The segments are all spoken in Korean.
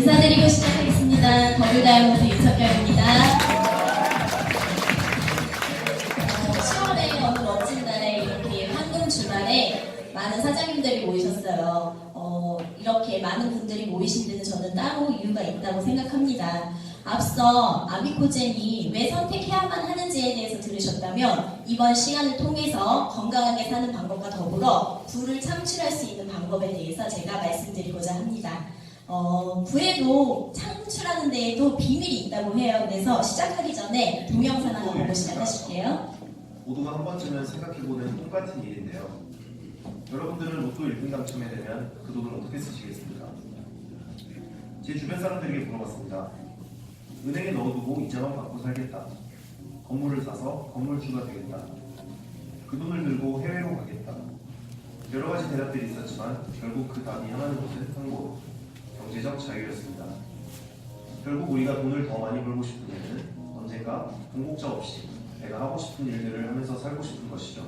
인사드리고 시작하겠습니다. 더블다이아몬드 윤석열입니다. 10월에 어느 멋진 날에 이렇게 황금 주말에 많은 사장님들이 모이셨어요. 이렇게 많은 분들이 모이신 데는 저는 따로 이유가 있다고 생각합니다. 앞서 아미코젠이 왜 선택해야만 하는지에 대해서 들으셨다면 이번 시간을 통해서 건강하게 사는 방법과 더불어 부를 창출할 수 있는 방법에 대해서 제가 말씀드리고자 합니다. 부에도 창출하는 데에도 비밀이 있다고 해요. 그래서 시작하기 전에 동영상 하나 보고 시작하실게요. 모두가 한 번쯤은 생각해보는 똑같은 일인데요. 여러분들은 로또 1등 당첨이 되면 그 돈을 어떻게 쓰시겠습니까? 제 주변 사람들에게 물어봤습니다. 은행에 넣어두고 이자만 받고 살겠다. 건물을 사서 건물주가 되겠다. 그 돈을 들고 해외로 가겠다. 여러 가지 대답들이 있었지만 결국 그 답이 향하는 곳은 항공, 경제적 자유였습니다. 결국 우리가 돈을 더 많이 벌고 싶은 이유는 언젠가 공복자 없이 내가 하고 싶은 일들을 하면서 살고 싶은 것이죠.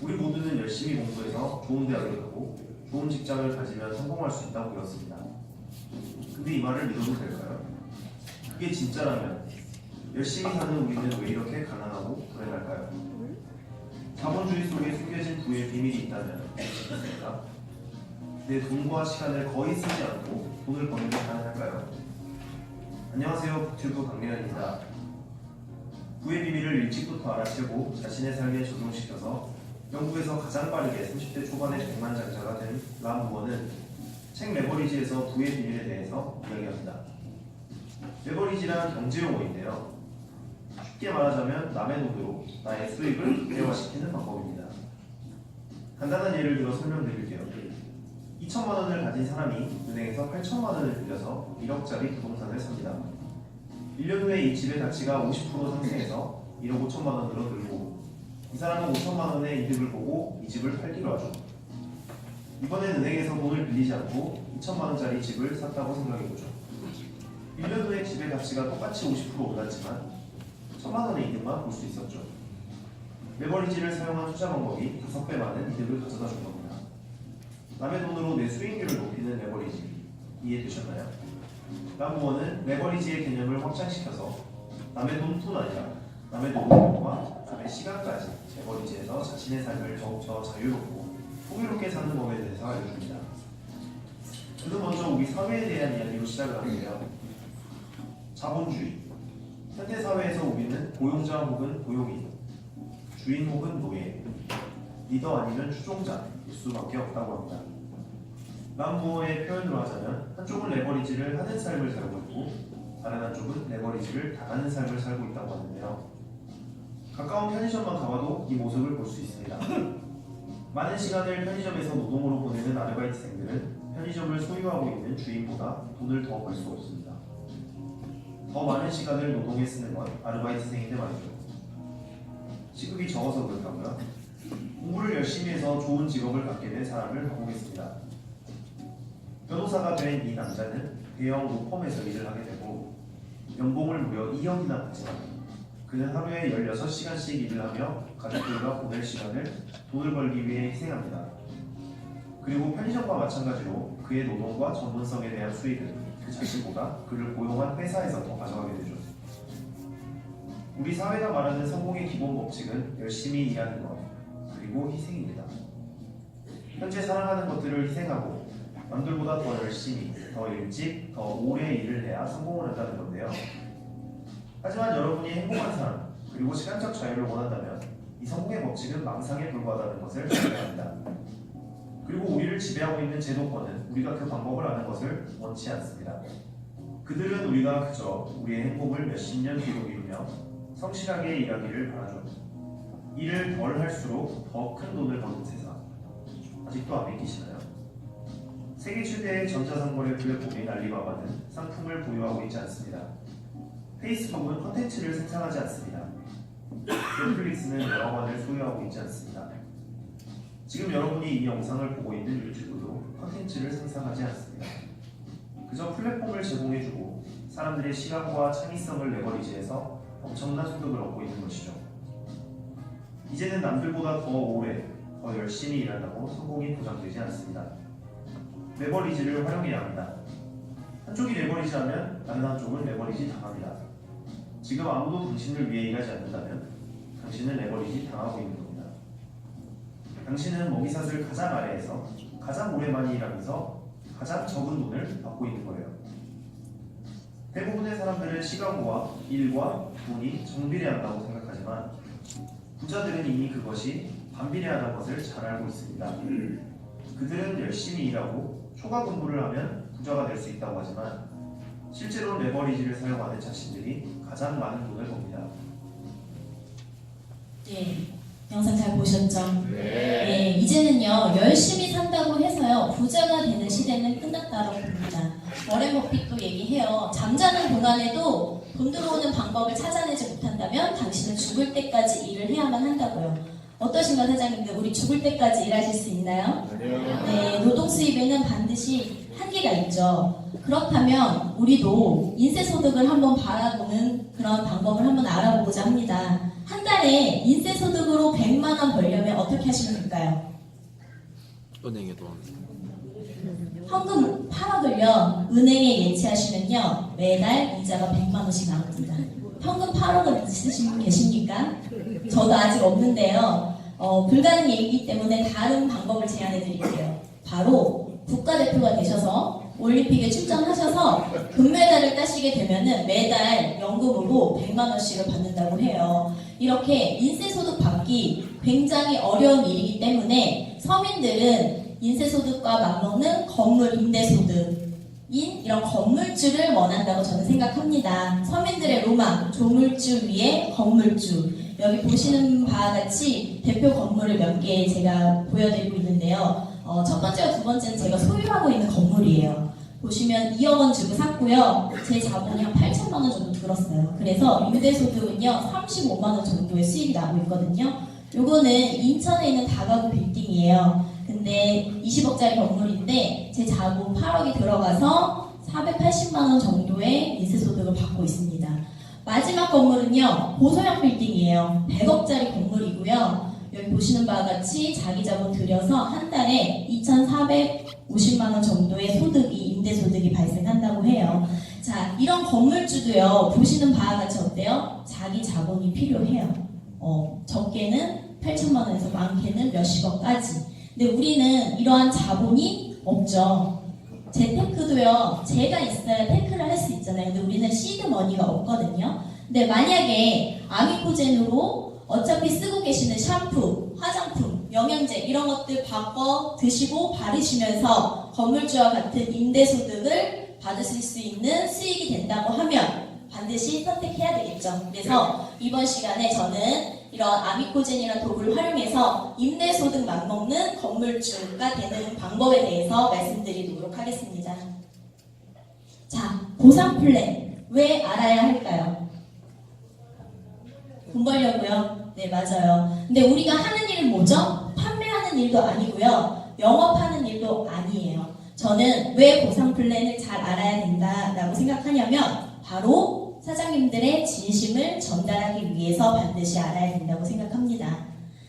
우리 모두는 열심히 공부해서 좋은 대학을 가고 좋은 직장을 가지면 성공할 수 있다고 배웠습니다. 근데 이 말을 믿어도 될까요? 그게 진짜라면 열심히 사는 우리는 왜 이렇게 가난하고 불행할까요? 자본주의 속에 숨겨진 부의 비밀이 있다면 무엇입니까? 내 돈과 시간을 거의 쓰지 않고 돈을 버는 게 가능할까요? 안녕하세요, 북튜브 강민현입니다. 부의 비밀을 일찍부터 알아채고 자신의 삶에 적용시켜서 영국에서 가장 빠르게 30대 초반에 백만장자가 된 람무어는 책 레버리지에서 부의 비밀에 대해서 이야기합니다. 레버리지란 경제용어인데요. 쉽게 말하자면 남의 돈으로 나의 수익을 극대화시키는 방법입니다. 간단한 예를 들어 설명드릴게요. 2천만 원을 가진 사람이 은행에서 8천만 원을 빌려서 1억짜리 부동산을 삽니다. 1년 후에 이 집의 가치가 50% 상승해서 1억 5천만 원으로 늘고 이 사람은 5천만 원의 이득을 보고 이 집을 팔기로 하죠. 이번엔 은행에서 돈을 빌리지 않고 2천만 원짜리 집을 샀다고 생각해보죠. 1년 후에 집의 가치가 똑같이 50% 올랐지만 1천만 원의 이득만 볼 수 있었죠. 레버리지를 사용한 투자 방법이 5배 많은 이득을 가져다 준 겁니다. 남의 돈으로 내 수익률을 높이는 레버리지, 이해되셨나요? 람무어는 레버리지의 개념을 확장시켜서 남의 돈뿐 아니라 남의 노동과 남의 시간까지 레버리지에서 자신의 삶을 더욱더 자유롭고 풍요롭게 사는 법에 대해서 알려줍니다. 저는 먼저 우리 사회에 대한 이야기로 시작을 하는데요. 자본주의. 현대사회에서 우리는 고용자 혹은 고용인, 주인 혹은 노예, 리더 아니면 추종자일 수밖에 없다고 합니다. 람무어의 표현으로 하자면 한쪽은 레버리지를 하는 삶을 살고 있고 다른 한쪽은 레버리지를 당하는 삶을 살고 있다고 하는데요. 가까운 편의점만 가봐도 이 모습을 볼 수 있습니다. 많은 시간을 편의점에서 노동으로 보내는 아르바이트생들은 편의점을 소유하고 있는 주인보다 돈을 더 벌 수 없습니다. 더 많은 시간을 노동에 쓰는 건 아르바이트생인데 말이죠. 시급이 적어서 그렇다고요? 공부를 열심히 해서 좋은 직업을 갖게 된 사람을 가보겠습니다. 변호사가 된 이 남자는 대형 로펌에서 일을 하게 되고 연봉을 무려 2억이나 받지만 그는 하루에 16시간씩 일을 하며 가족들과 보낼 시간을 돈을 벌기 위해 희생합니다. 그리고 편의점과 마찬가지로 그의 노동과 전문성에 대한 수익은 그 자신보다 그를 고용한 회사에서 더 가져가게 되죠. 우리 사회가 말하는 성공의 기본 법칙은 열심히 일하는 것, 그리고 희생입니다. 현재 사랑하는 것들을 희생하고 남들보다 더 열심히, 더 일찍, 더 오래 일을 해야 성공을 한다는 건데요. 하지만 여러분이 행복한 삶, 그리고 시간적 자유를 원한다면 이 성공의 법칙은 망상에 불과하다는 것을 알아야 합니다. 그리고 우리를 지배하고 있는 제도권은 우리가 그 방법을 아는 것을 원치 않습니다. 그들은 우리가 그저 우리의 행복을 몇십 년 뒤로 미루며 성실하게 일하기를 바라죠. 일을 덜 할수록 더 큰 돈을 버는 세상. 아직도 안 믿기시나요? 세계 최대의 전자상거래 플랫폼인 알리바바는 상품을 보유하고 있지 않습니다. 페이스북은 콘텐츠를 생산하지 않습니다. 넷플릭스는 영화관을 소유하고 있지 않습니다. 지금 여러분이 이 영상을 보고 있는 유튜브도 콘텐츠를 생산하지 않습니다. 그저 플랫폼을 제공해주고 사람들의 시간과 창의성을 레버리지해서 엄청난 소득을 얻고 있는 것이죠. 이제는 남들보다 더 오래, 더 열심히 일한다고 성공이 보장되지 않습니다. 레버리지를 활용해야 합니다. 한쪽이 레버리지하면 다른 한쪽은 레버리지 당합니다. 지금 아무도 당신을 위해 일하지 않는다면 당신은 레버리지 당하고 있는 겁니다. 당신은 먹이사슬 가장 아래에서 가장 오랜만에 일하면서 가장 적은 돈을 받고 있는 거예요. 대부분의 사람들은 시간과 일과 돈이 정비례한다고 생각하지만 부자들은 이미 그것이 반비례하다는 것을 잘 알고 있습니다. 그들은 열심히 일하고 초과 근무를 하면 부자가 될 수 있다고 하지만 실제로 레버리지를 사용하는 자신들이 가장 많은 돈을 법니다. 네, 영상 잘 보셨죠? 네, 이제는요 열심히 산다고 해서요 부자가 되는 시대는 끝났다고 봅니다. 워렌 버핏도 얘기해요. 잠자는 동안에도 돈 들어오는 방법을 찾아내지 못한다면 당신은 죽을 때까지 일을 해야만 한다고요. 어떠신가 사장님들? 우리 죽을 때까지 일하실 수 있나요? 네, 노동 수입에는 반드시 한계가 있죠. 그렇다면 우리도 인세소득을 한번 바라보는 그런 방법을 한번 알아보고자 합니다. 한 달에 인세소득으로 100만 원 벌려면 어떻게 하시면 될까요? 은행에 돈. 현금 8억을요 은행에 예치하시면요 매달 이자가 100만 원씩 나옵니다. 현금 8억을 있으신 분 계십니까? 저도 아직 없는데요. 불가능 얘기이기 때문에 다른 방법을 제안해 드릴게요. 바로 국가대표가 되셔서 올림픽에 출전하셔서 금메달을 따시게 되면은 매달 연금으로 100만 원씩을 받는다고 해요. 이렇게 인세소득 받기 굉장히 어려운 일이기 때문에 서민들은 인세소득과 맞먹는 건물 임대소득인 이런 건물주를 원한다고 저는 생각합니다. 서민들의 로망, 조물주 위에 건물주. 여기 보시는 바와 같이 대표 건물을 몇 개 제가 보여드리고 있는데요. 첫 번째와 두 번째는 제가 소유하고 있는 건물이에요. 보시면 2억 원 주고 샀고요. 제 자본이 한 8천만 원 정도 들었어요. 그래서 임대소득은요 35만 원 정도의 수익이 나고 있거든요. 요거는 인천에 있는 다가구 빌딩이에요. 근데 20억짜리 건물인데 제 자본 8억이 들어가서 480만 원 정도의 인세소득을 받고 있습니다. 마지막 건물은요 고소형 빌딩이에요. 100억짜리 건물이고요. 여기 보시는 바와 같이 자기 자본 들여서 한 달에 2,450만 원 정도의 소득이 임대소득이 발생한다고 해요. 자, 이런 건물주도요 보시는 바와 같이 어때요? 자기 자본이 필요해요. 적게는 8천만 원에서 많게는 몇십억까지. 근데 우리는 이러한 자본이 없죠. 재테크도요, 제가 있어야 테크를 할 수 있잖아요. 근데 우리는 시드머니가 없거든요. 근데 만약에 아미코젠으로 어차피 쓰고 계시는 샴푸, 화장품, 영양제 이런 것들 바꿔 드시고 바르시면서 건물주와 같은 임대소득을 받으실 수 있는 수익이 된다고 하면 반드시 선택해야 되겠죠. 그래서 이번 시간에 저는 이런 아미코젠이라는 도구를 활용해서 임대소득 맞먹는 건물주가 되는 방법에 대해서 말씀드리도록 하겠습니다. 자, 보상 플랜 왜 알아야 할까요? 돈 벌려고요? 네, 맞아요. 근데 우리가 하는 일은 뭐죠? 판매하는 일도 아니고요. 영업하는 일도 아니에요. 저는 왜 보상 플랜을 잘 알아야 된다라고 생각하냐면 바로 사장님들의 진심을 전달하기 위해서 반드시 알아야 된다고 생각합니다.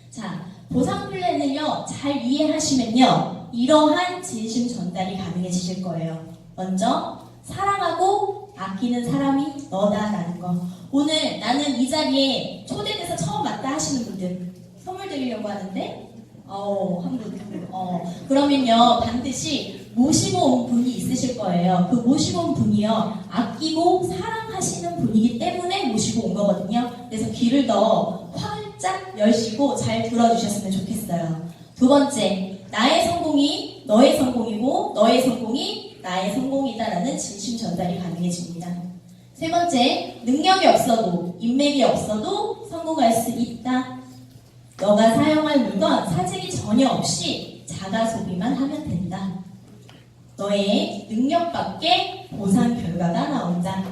자, 보상 플랜을요 잘 이해하시면요 이러한 진심 전달이 가능해지실 거예요. 먼저 사랑하고 아끼는 사람이 너다라는 거. 오늘 나는 이 자리에 초대돼서 처음 왔다 하시는 분들 선물 드리려고 하는데 한 분. 그러면요 반드시 모시고 온 분이 있으실 거예요. 그 모시고 온 분이요 아끼고 사랑하시는 분이기 때문에 모시고 온 거거든요. 그래서 귀를 더 활짝 열시고 잘 들어주셨으면 좋겠어요. 두 번째, 나의 성공이 너의 성공이고 너의 성공이 나의 성공이다라는 진심 전달이 가능해집니다. 세 번째, 능력이 없어도 인맥이 없어도 성공할 수 있다. 너가 사용할 물건 사재기 전혀 없이 자가 소비만 하면 된다. 너의 능력밖에 보상 결과가 나온다.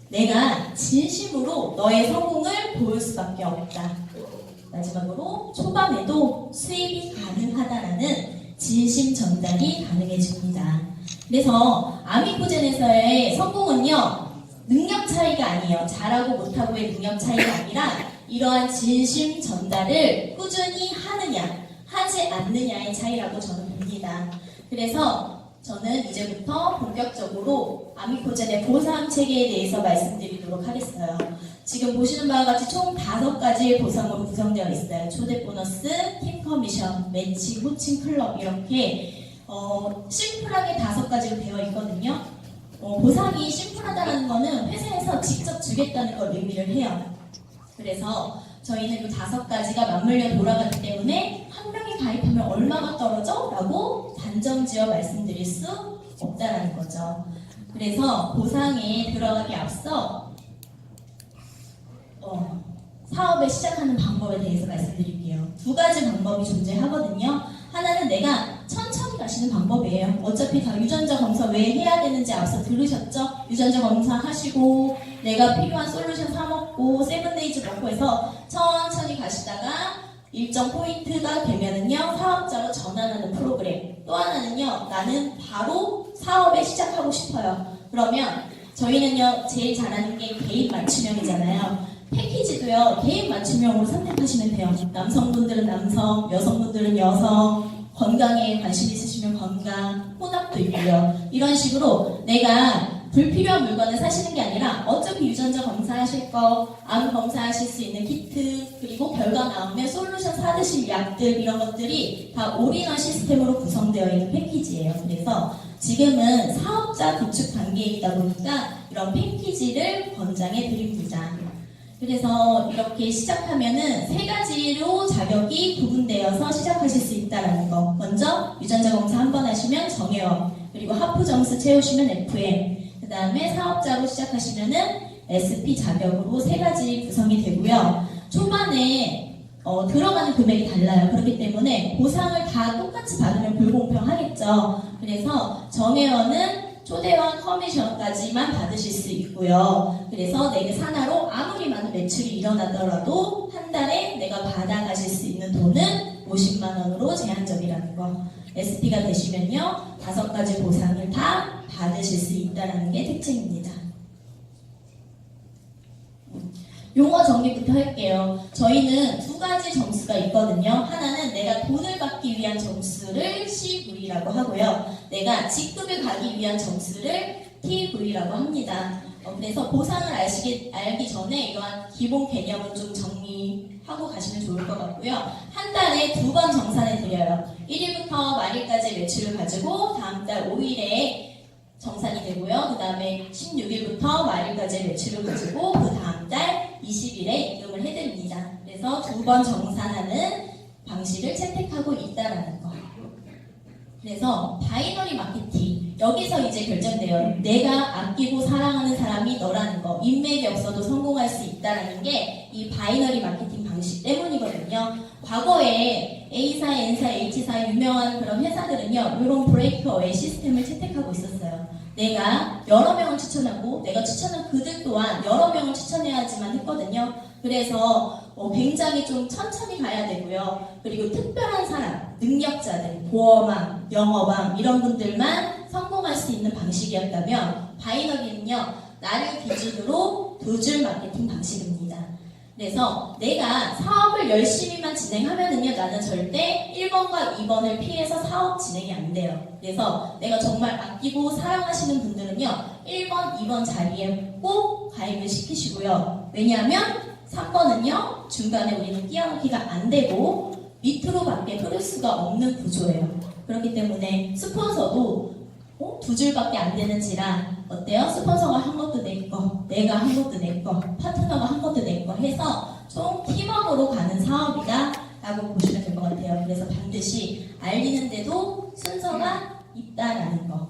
내가 진심으로 너의 성공을 보일 수밖에 없다. 마지막으로 초반에도 수입이 가능하다라는 진심 전달이 가능해집니다. 그래서 아미코젠에서의 성공은요 능력 차이가 아니에요. 잘하고 못하고의 능력 차이가 아니라 이러한 진심 전달을 꾸준히 하느냐 하지 않느냐의 차이라고 저는 봅니다. 그래서 저는 이제부터 본격적으로 아미코젠의 보상 체계에 대해서 말씀드리도록 하겠어요. 지금 보시는 바와 같이 총 5가지의 보상으로 구성되어 있어요. 초대 보너스, 팀 커미션, 매치, 호칭 클럽 이렇게 심플하게 5가지로 되어 있거든요. 보상이 심플하다는 거는 회사에서 직접 주겠다는 걸 의미를 해요. 그래서 저희는 이 5가지가 맞물려 돌아가기 때문에 한 명이 가입하면 얼마가 떨어져? 라고 단정 지어 말씀드릴 수 없다라는 거죠. 그래서 보상에 들어가기 앞서 사업을 시작하는 방법에 대해서 말씀드릴게요. 2가지 방법이 존재하거든요. 하나는 내가 천천히 가시는 방법이에요. 어차피 다 유전자 검사 왜 해야 되는지 앞서 들으셨죠? 유전자 검사 하시고 내가 필요한 솔루션 사 먹고 세븐데이즈 먹고 해서 천천히 가시다가 일정 포인트가 되면은요 사업자로 전환하는 프로그램. 또 하나는요 나는 바로 사업에 시작하고 싶어요. 그러면 저희는요 제일 잘하는 게 개인 맞춤형이잖아요. 패키지도요 개인 맞춤형으로 선택하시면 돼요. 남성분들은 남성, 여성분들은 여성, 건강에 관심 있으시면 건강, 혼합도 있고요. 이런 식으로 내가 불필요한 물건을 사시는 게 아니라 어차피 유전자 검사하실 거, 암 검사하실 수 있는 키트, 그리고 결과 나오면 솔루션 사드실 약들 이런 것들이 다 올인원 시스템으로 구성되어 있는 패키지예요. 그래서 지금은 사업자 구축 단계에 있다 보니까 이런 패키지를 권장해 드립니다. 그래서 이렇게 시작하면은 3가지로 자격이 구분되어서 시작하실 수 있다는 거. 먼저 유전자 검사 한 번 하시면 정회원, 그리고 하프 점수 채우시면 FM, 그 다음에 사업자로 시작하시면은 SP 자격으로 3가지 구성이 되고요. 초반에 들어가는 금액이 달라요. 그렇기 때문에 보상을 다 똑같이 받으면 불공평하겠죠. 그래서 정회원은 초대원 커미션까지만 받으실 수 있고요. 그래서 내게 산하로 아무리 많은 매출이 일어나더라도 한 달에 내가 받아가실 수 있는 돈은 50만 원으로 제한적이라는 거. SP가 되시면요 5가지 보상을 다 받으실 수 있다는 게 특징입니다. 용어 정리부터 할게요. 저희는 2가지 점수가 있거든요. 하나는 내가 돈을 받기 위한 점수를 CV라고 하고요. 내가 직급을 가기 위한 점수를 TV라고 합니다. 그래서 보상을 알기 전에 이러한 기본 개념은 좀 정리하고 가시면 좋을 것 같고요. 한 달에 2번 정산해 드려요. 1일부터 말일까지 매출을 가지고 다음 달 5일에 정산이 되고요. 그 다음에 16일부터 말일까지 매출을 가지고 그 다음 달 20일에 입금을 해드립니다. 그래서 2번 정산하는 방식을 채택하고 있다라는 거. 그래서 바이너리 마케팅 여기서 이제 결정돼요. 내가 아끼고 사랑하는 사람이 너라는 거. 인맥이 없어도 성공할 수 있다라는 게 이 바이너리 마케팅 방식 때문이거든요. 과거에 A사, N사, H사 유명한 그런 회사들은요. 이런 브레이크어웨이 시스템을 채택하고 있었어요. 내가 여러 명을 추천하고 내가 추천한 그들 또한 여러 명을 추천해야지만 했거든요. 그래서 굉장히 좀 천천히 가야 되고요. 그리고 특별한 사람, 능력자들, 보험왕, 영업왕 이런 분들만 성공할 수 있는 방식이었다면 바이너리는요. 나를 기준으로 2줄 마케팅 방식입니다. 그래서 내가 사업을 열심히만 진행하면은요 나는 절대 1번과 2번을 피해서 사업 진행이 안 돼요. 그래서 내가 정말 아끼고 사랑하시는 분들은요 1번, 2번 자리에 꼭 가입을 시키시고요. 왜냐하면 3번은요 중간에 우리는 끼어넣기가 안 되고 밑으로밖에 흐를 수가 없는 구조예요. 그렇기 때문에 스폰서도 2줄밖에 안 되는지라 어때요? 스폰서가 한 것도 내 거, 내가 한 것도 내 거, 파트너가 한 것도 내 거 해서 총 팀워크로 가는 사업이다 라고 보시면 될 것 같아요. 그래서 반드시 알리는데도 순서가 있다라는 거.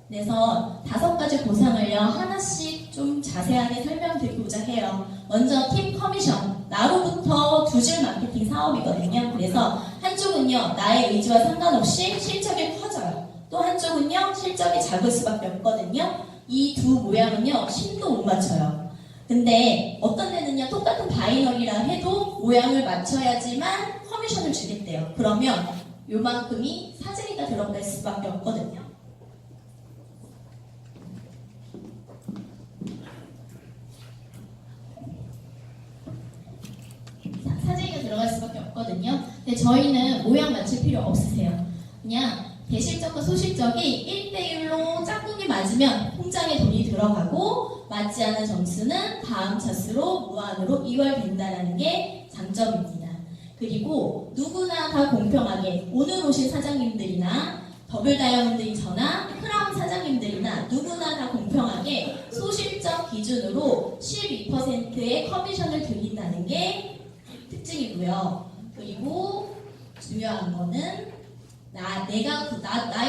그래서 5가지 보상을요 하나씩 좀 자세하게 설명드리고자 해요. 먼저 팀 커미션, 나로부터 2줄 마케팅 사업이거든요. 그래서 한쪽은요 나의 의지와 상관없이 실적이 커져요. 또 한쪽은요 실적이 작을 수밖에 없거든요. 이 두 모양은요 심도 못 맞춰요. 근데 어떤 데는요 똑같은 바이너리라 해도 모양을 맞춰야지만 커미션을 주겠대요. 그러면 요만큼이 사재기가 들어갈 수밖에 없거든요. 사재기가 들어갈 수밖에 없거든요. 근데 저희는 모양 맞출 필요 없으세요. 그냥 대실적 실적과 소실적이 1대1로 짝꿍이 맞으면 통장에 돈이 들어가고 맞지 않은 점수는 다음 차수로 무한으로 이월된다는 게 장점입니다. 그리고 누구나 다 공평하게 오늘 오신 사장님들이나 더블 다이아몬드인 저나 크라운 사장님들이나 누구나 다 공평하게 소실적 기준으로 12%의 커미션을 드린다는 게 특징이고요. 그리고 중요한 거는 나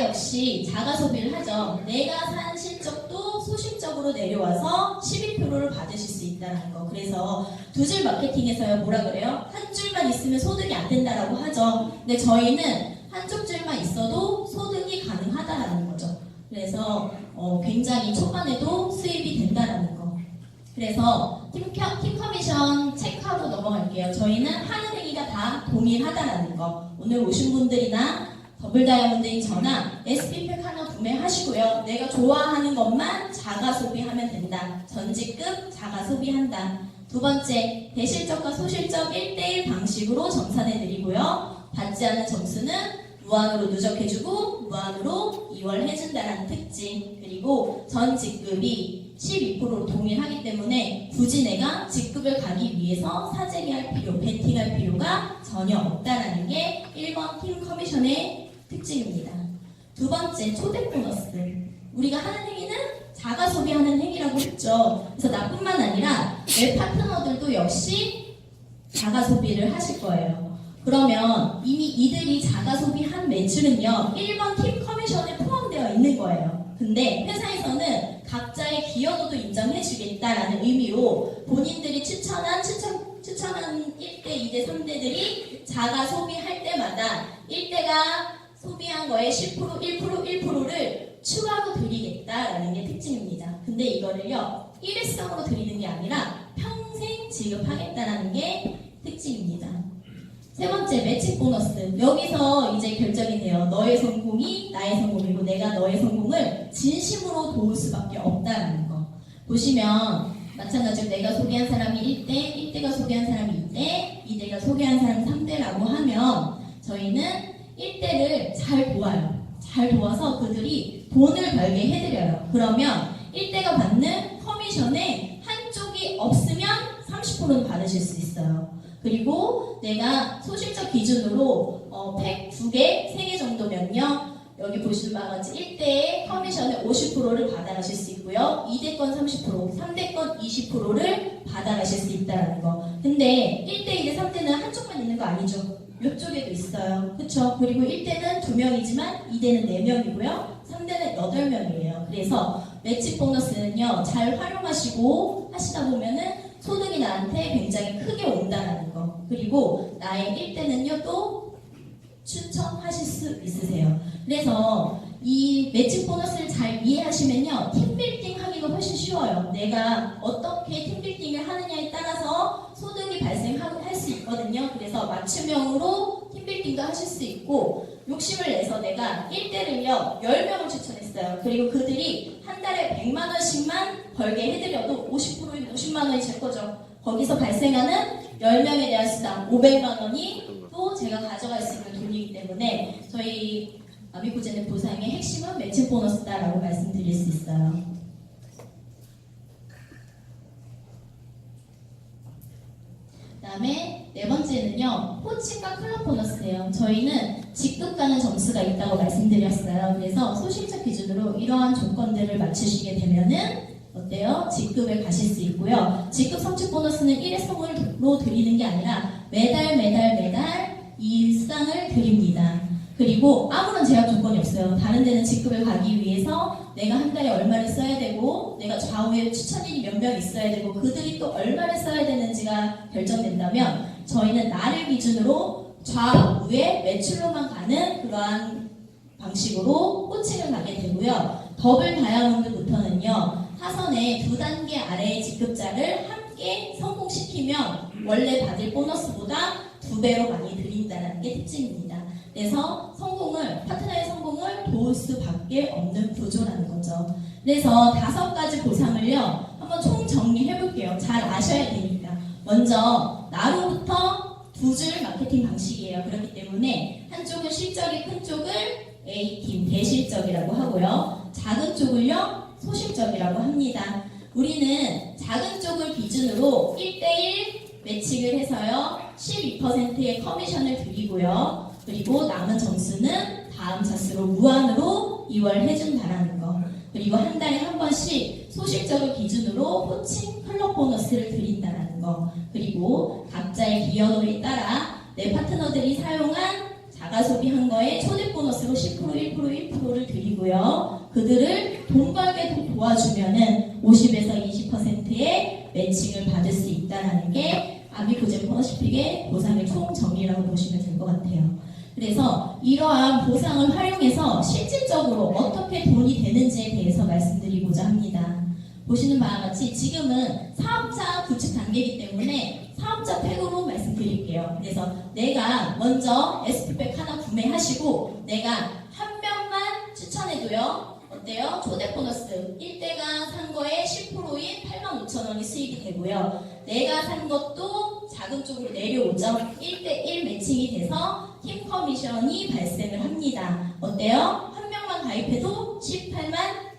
역시 자가 소비를 하죠. 내가 산 실적도 소실적으로 내려와서 12%를 받으실 수 있다는 거. 그래서 두 줄 마케팅에서요 뭐라 그래요? 한 줄만 있으면 소득이 안 된다라고 하죠. 근데 저희는 한쪽 줄만 있어도 소득이 가능하다라는 거죠. 그래서 굉장히 초반에도 수입이 된다라는 거. 그래서 팀 커미션 체크하고 넘어갈게요. 저희는 하는 행위가 다 동일하다라는 거. 오늘 오신 분들이나 더블 다이아몬드인 저나 SP팩 하나 구매하시고요. 내가 좋아하는 것만 자가 소비하면 된다. 전직급 자가 소비한다. 두 번째, 대실적과 소실적 1대1 방식으로 정산해 드리고요. 받지 않은 점수는 무한으로 누적해주고 무한으로 이월해준다는 특징. 그리고 전 직급이 12%로 동일하기 때문에 굳이 내가 직급을 가기 위해서 사재기 할 필요, 베팅할 필요가 전혀 없다라는 게 1번 팀 커미션의 특징입니다. 두 번째, 초대 보너스. 우리가 하는 행위는 자가 소비하는 행위라고 했죠. 그래서 나뿐만 아니라 내 파트너들도 역시 자가 소비를 하실 거예요. 그러면 이미 이들이 자가 소비한 매출은요 1번 팀 커미션에 포함되어 있는 거예요. 근데 회사에서는 각자의 기여도도 인정해주겠다라는 의미로 본인들이 추천한 1대, 2대, 3대들이 자가 소비할 때마다 1대가 소비한 거에 10%, 1%를 추가로 드리겠다라는 게 특징입니다. 근데 이거를요 일회성으로 드리는 게 아니라 평생 지급하겠다라는 게 특징입니다. 세 번째, 매칭 보너스. 여기서 이제 결정이 돼요. 너의 성공이 나의 성공이고 내가 너의 성공을 진심으로 도울 수밖에 없다는 거. 보시면 마찬가지로 내가 소개한 사람이 1대, 1대가 소개한 사람이 2대, 2대가 소개한 사람이 3대라고 하면 저희는 1대를 잘 도와요. 잘 도와서 그들이 돈을 벌게 해드려요. 그러면 1대가 받는 커미션에 한쪽이 없으면 30%는 받으실 수 있어요. 그리고 내가 소실적 기준으로 팩 2개, 3개 정도면요. 여기 보시는 바와 같이 1대의 커미션의 50%를 받아가실 수 있고요. 2대 건 30%, 3대 건 20%를 받아가실 수 있다는 거. 근데 1대, 2대, 3대는 한쪽만 있는 거 아니죠. 이쪽에도 있어요. 그쵸? 그리고 1대는 2명이지만 2대는 4명이고요. 3대는 8명이에요. 그래서 매치 보너스는요. 잘 활용하시고 하시다 보면은 소득이 나한테 굉장히 크게 온다는 거. 그리고 나의 1대는요 또 추천하실 수 있으세요. 그래서 이 매칭 보너스를 잘 이해하시면요 팀빌딩 하기가 훨씬 쉬워요. 내가 어떻게 팀빌딩을 하느냐에 따라서 소득이 발생할 수 있거든요. 그래서 맞춤형으로 팀빌딩도 하실 수 있고 욕심을 내서 내가 1대를요 10명을 추천했어요. 그리고 그들이 한 달에 100만 원씩만 벌게 해드려도 50%인 50만 원이 제 거죠. 거기서 발생하는 10명에 대한 수당 500만 원이 또 제가 가져갈 수 있는 돈이기 때문에 저희 아미코제네 보상의 핵심은 매칭 보너스다라고 말씀드릴 수 있어요. 그다음에 네 번째는요 코칭과 클럽 보너스예요. 저희는 직급 가는 점수가 있다고 말씀드렸어요. 그래서 소실적 기준으로 이러한 조건들을 맞추시게 되면은 어때요? 직급에 가실 수 있고요. 직급 성취 보너스는 일회성으로 드리는 게 아니라 매달 이 수당을 드립니다. 그리고 아무런 제약 조건이 없어요. 다른 데는 직급을 가기 위해서 내가 한 달에 얼마를 써야 되고 내가 좌우에 추천인이 몇 명 있어야 되고 그들이 또 얼마를 써야 되는지가 결정된다면 저희는 나를 기준으로 좌우에 매출로만 가는 그러한 방식으로 코칭을 가게 되고요. 더블 다이아몬드부터는요. 하선의 2단계 아래의 직급자를 함께 성공시키면 원래 받을 보너스보다 2배로 많이 드린다는 게 특징입니다. 그래서 파트너의 성공을 도울 수밖에 없는 구조라는 거죠. 그래서 5가지 보상을요 한번 총 정리해 볼게요. 잘 아셔야 되니까. 먼저 나로부터 2줄 마케팅 방식이에요. 그렇기 때문에 한쪽은 실적이 큰 쪽을 A팀 대실적이라고 하고요. 작은 쪽을요 소실적이라고 합니다. 우리는 작은 쪽을 기준으로 1대1 매칭을 해서요 12%의 커미션을 드리고요. 그리고 남은 점수는 다음 차수로 무한으로 이월해준다라는 거. 그리고 한 달에 한 번씩 소실적을 기준으로 호칭 클럽 보너스를 드린다라는 거. 그리고 각자의 기여도에 따라 내 파트너들이 사용한 자가 소비한 거에 초대 보너스로 10%, 1%, 1%를 드리고요. 그들을 돈 벌게 도와주면은 50에서 20%의 매칭을 받을 수 있다는 게 아미코제 퍼시픽의 보상의 총 정의라고 보시면 될 것 같아요. 그래서 이러한 보상을 활용해서 실질적으로 어떻게 돈이 되는지에 대해서 말씀드리고자 합니다. 보시는 바와 같이 지금은 사업자 구축 단계이기 때문에 사업자 팩으로 말씀드릴게요. 그래서 내가 먼저 SP팩 하나 구매하시고 내가 한 명만 추천해도요. 어때요? 초대 보너스 1대가 산 거에 10%인 85,000원이 수익이 되고요. 내가 산 것도 작은 쪽으로 내려오죠. 1대1 매칭이 돼서 팀 커미션이 발생을 합니다. 어때요? 한 명만 가입해도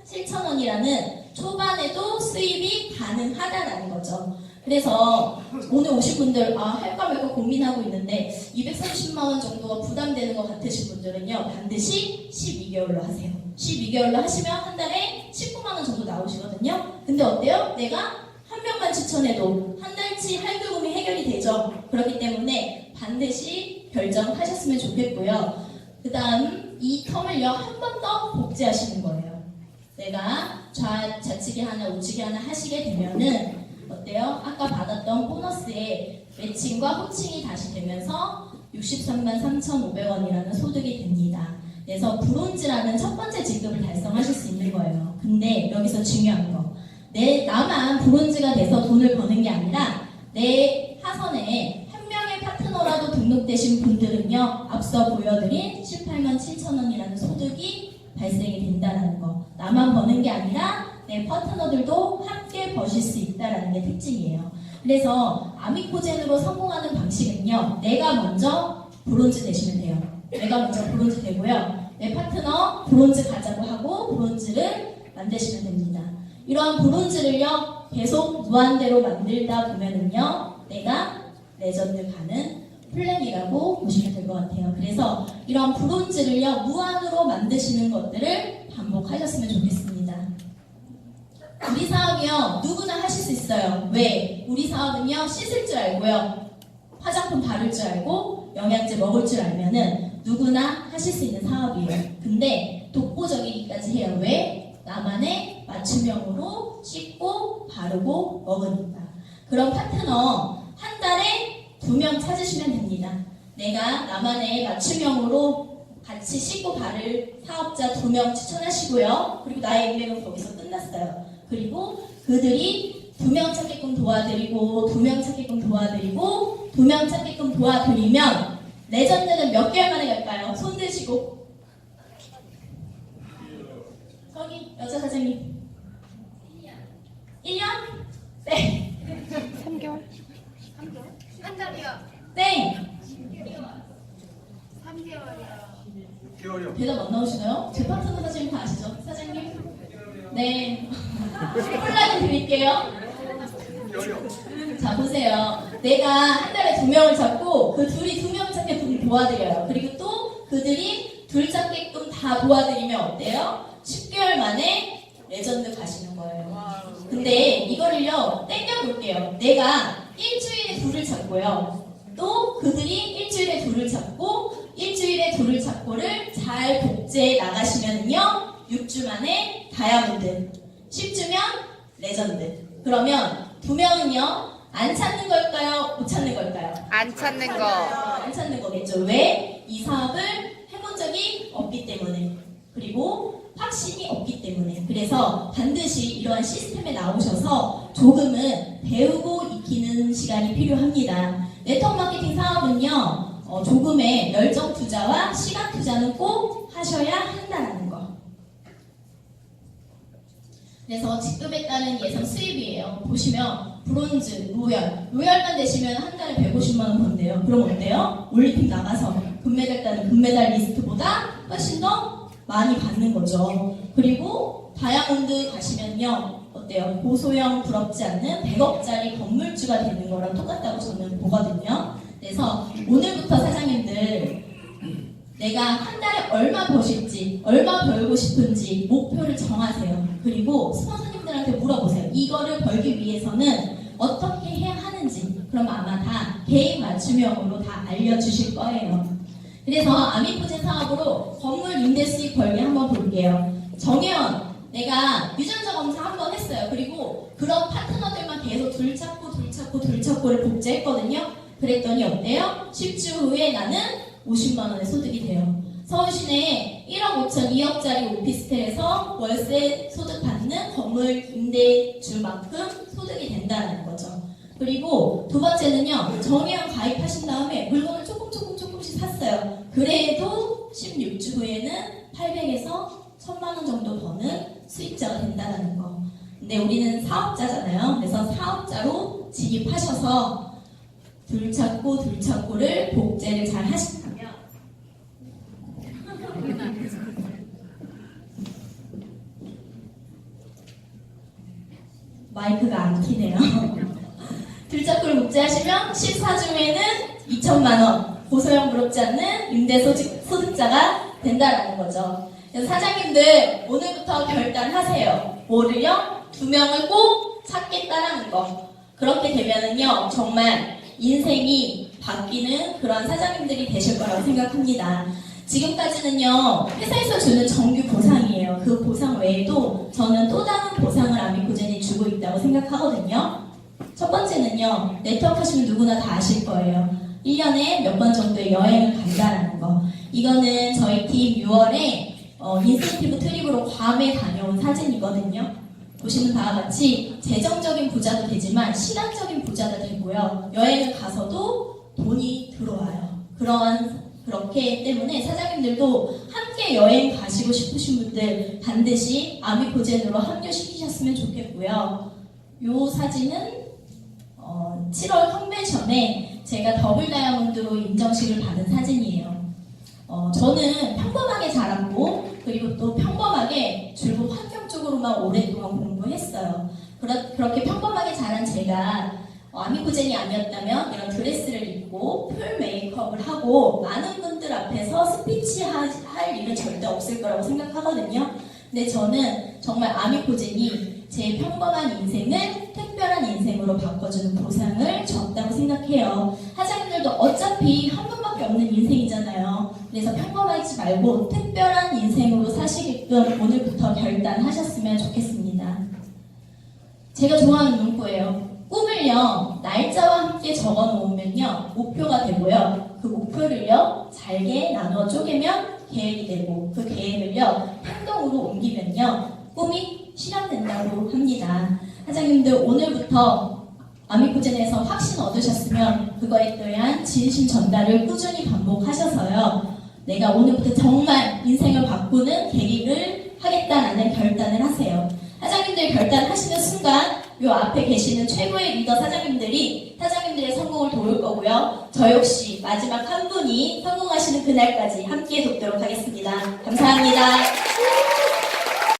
187,000원이라는 초반에도 수입이 가능하다는 거죠. 그래서 오늘 오신 분들 할까 말까 고민하고 있는데 230만 원 정도가 부담되는 것 같으신 분들은요 반드시 12개월로 하세요. 12개월로 하시면 한 달에 19만 원 정도 나오시거든요. 근데 어때요? 내가 한 명만 추천해도 한 달치 할부금이 해결이 되죠. 그렇기 때문에 반드시 결정하셨으면 좋겠고요. 그 다음 이 텀을요 한 번 더 복제하시는 거예요. 내가 좌측에 하나 우측에 하나 하시게 되면은 어때요? 아까 받았던 보너스에 매칭과 호칭이 다시 되면서 63만 3,500원이라는 소득이 됩니다. 그래서 브론즈라는 첫 번째 직급을 달성하실 수 있는 거예요. 근데 여기서 중요한 거, 나만 브론즈가 돼서 돈을 버는 게 아니라 내 하선에 한 명의 파트너라도 등록되신 분들은요 앞서 보여드린 18만 7,000원이라는 소득이 발생이 된다는 거. 나만 버는 게 아니라 내 파트너들도 함께 버실 수 있다는 게 특징이에요. 그래서 아미코젠으로 성공하는 방식은요. 내가 먼저 브론즈 되시면 돼요. 내가 먼저 브론즈 되고요. 내 파트너 브론즈 가자고 하고 브론즈를 만드시면 됩니다. 이러한 브론즈를요. 계속 무한대로 만들다 보면은요. 내가 레전드 가는 플랜이라고 보시면 될 것 같아요. 그래서 이런 브론즈를요. 무한으로 만드시는 것들을 반복하셨으면 좋겠습니다. 우리 사업이요 누구나 하실 수 있어요. 왜? 우리 사업은요 씻을 줄 알고요 화장품 바를 줄 알고 영양제 먹을 줄 알면은 누구나 하실 수 있는 사업이에요. 근데 독보적이기까지 해요. 왜? 나만의 맞춤형으로 씻고 바르고 먹으니까. 그런 파트너 한 달에 2명 찾으시면 됩니다. 내가 나만의 맞춤형으로 같이 씻고 바를 사업자 2명 추천하시고요. 그리고 나의 인맥은 거기서 끝났어요. 그리고 그들이 2명 찾게끔 도와드리고 2명 찾게끔 도와드리고 2명 찾게끔 도와드리면 레전드는 몇 개월 만에 갈까요? 손 드시고 저기 여자 사장님 1년? 네 3개월? 한 달이요. 땡! 3개월이요. 대답 안 나오시나요? 제 파트너 사장님 다 아시죠? 사장님? 네 콜라겐 드릴게요. 자 보세요. 내가 한 달에 2명을 찾고 그 둘이 2명 찾게끔 도와드려요. 그리고 또 그들이 둘 찾게끔 다 도와드리면 어때요? 10개월 만에 레전드 가시는 거예요. 근데 이거를요 땡겨볼게요. 내가 일주일에 둘을 찾고요. 또 그들이 일주일에 둘을 찾고 일주일에 둘을 찾고를 잘 복제해 나가시면요 6주 만에 다이아몬드, 10주면 레전드. 그러면 2명은요 안 찾는 걸까요? 못 찾는 걸까요? 안 찾는 거. 안 찾는 거겠죠. 왜? 이 사업을 해본 적이 없기 때문에. 그리고 확신이 없기 때문에. 그래서 반드시 이러한 시스템에 나오셔서 조금은 배우고 익히는 시간이 필요합니다. 네트워크 마케팅 사업은요 조금의 열정 투자와 시간 투자는 꼭 하셔야 한다는 거. 그래서 직급에 따른 예상 수입이에요. 보시면 브론즈, 로열만 되시면 한 달에 150만 원 번대요. 그럼 어때요? 올림픽 나가서 금메달 따는 금메달 리스트보다 훨씬 더 많이 받는 거죠. 그리고 다이아몬드 가시면요. 어때요? 고소형 부럽지 않는 100억짜리 건물주가 되는 거랑 똑같다고 저는 보거든요. 그래서 오늘부터 사장님들 내가 한 달에 얼마 버실지, 얼마 벌고 싶은지 목표를 정하세요. 그리고 스폰서님들한테 물어보세요. 이거를 벌기 위해서는 어떻게 해야 하는지. 그럼 아마 다 개인 맞춤형으로 다 알려주실 거예요. 그래서 아미코진 사업으로 건물 임대 수익 벌기 한번 볼게요. 정혜원, 내가 유전자 검사 한번 했어요. 그리고 그런 파트너들만 계속 둘찾고를 복제했거든요. 그랬더니 어때요? 10주 후에 나는 50만 원의 소득이 돼요. 서울시내 1억 5천 2억짜리 오피스텔에서 월세 소득 받는 건물 임대주만큼 소득이 된다는 거죠. 그리고 두 번째는요. 정혜원 가입하신 다음에 물건을 조금씩 샀어요. 그래도 16주 후에는 800에서 1000만 원 정도 버는 수익자가 된다는 거. 근데 우리는 사업자잖아요. 그래서 사업자로 진입하셔서 둘찾고를 복제를 잘 하신다면 마이크가 안 키네요. 둘찾고를 복제하시면 14주에는 2천만 원 고소형 부럽지 않는 임대소득자가 된다는 거죠. 그래서 사장님들 오늘부터 결단하세요. 뭐를요? 2명을 꼭 찾겠다라는 거. 그렇게 되면은요 정말 인생이 바뀌는 그런 사장님들이 되실 거라고 생각합니다. 지금까지는요 회사에서 주는 정규 보상이에요. 그 보상 외에도 저는 또 다른 보상을 아미코젠이 주고 있다고 생각하거든요. 첫 번째는요 네트워크 하시면 누구나 다 아실 거예요. 1년에 몇 번 정도의 여행을 간다라는 거. 이거는 저희 팀 6월에 인센티브 트립으로 괌에 다녀온 사진이거든요. 보시는 바와 같이 재정적인 부자도 되지만 시간적인 부자도 되고요. 여행을 가서도 돈이 들어와요. 그렇기 때문에 사장님들도 함께 여행 가시고 싶으신 분들 반드시 아미코젠으로 합류시키셨으면 좋겠고요. 이 사진은 7월 컨벤션에 제가 더블 다이아몬드로 인정식을 받은 사진이에요. 저는 평범하게 자랐고 그리고 또 평범하게 줄곧 환경 쪽으로만 오랫동안 공부했어요. 그렇게 평범하게 자란 제가 아미코젠이 아니었다면 이런 드레스를 입고 풀 메이크업을 하고 많은 분들 앞에서 스피치 할 일은 절대 없을 거라고 생각하거든요. 근데 저는 정말 아미코젠이 제 평범한 인생을 특별한 인생으로 바꿔주는 보상을 줬다고 생각해요. 사장님들도 어차피 한 번밖에 없는 인생이잖아요. 그래서 평범하지 말고 특별한 인생으로 사시게끔 오늘부터 결단하셨으면 좋겠습니다. 제가 좋아하는 문구예요. 꿈을요 날짜와 함께 적어 놓으면요 목표가 되고요. 그 목표를요 잘게 나눠 쪼개면 계획이 되고 그 계획을요 행동으로 옮기면요 꿈이 실현된다고 합니다. 사장님들 오늘부터 아미코젠에서 확신 얻으셨으면 그거에 대한 진심 전달을 꾸준히 반복하셔서요 내가 오늘부터 정말 인생을 바꾸는 계기를 하겠다라는 결단을 하세요. 사장님들 결단하시는 순간 요 앞에 계시는 최고의 리더 사장님들이 사장님들의 성공을 도울 거고요. 저 역시 마지막 한 분이 성공하시는 그날까지 함께 돕도록 하겠습니다. 감사합니다.